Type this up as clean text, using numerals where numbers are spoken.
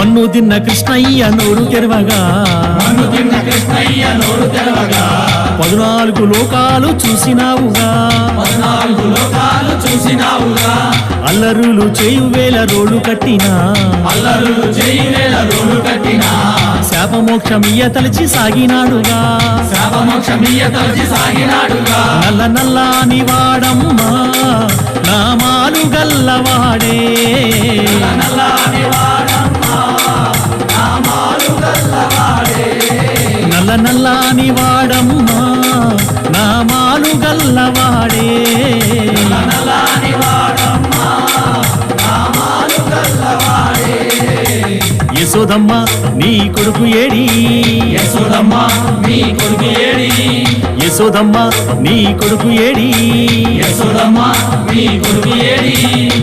మన్ను తిన్న కృష్ణయ్య నోరు తెరవగా 14 లోకాలు చూసినావుగా అల్లరులు చేయు వేల రోడ్లు కట్టినా శాపమోక్షమియ తలచి సాగినాడుగా నల్ల నల్లాని వాడమ్మా నామాలు గల్లవాడే నల్ల నల్లాని వాడమ్మా నామాలు గల్లవాడే యశోదమ్మ నీ కొడుకు ఏడి యశోదమ్మ నీ కొడుకు ఏడి యశోదమ్మ నీ కొడుకు ఏడి యశోదమ్మ నీ కొడుకు ఏడి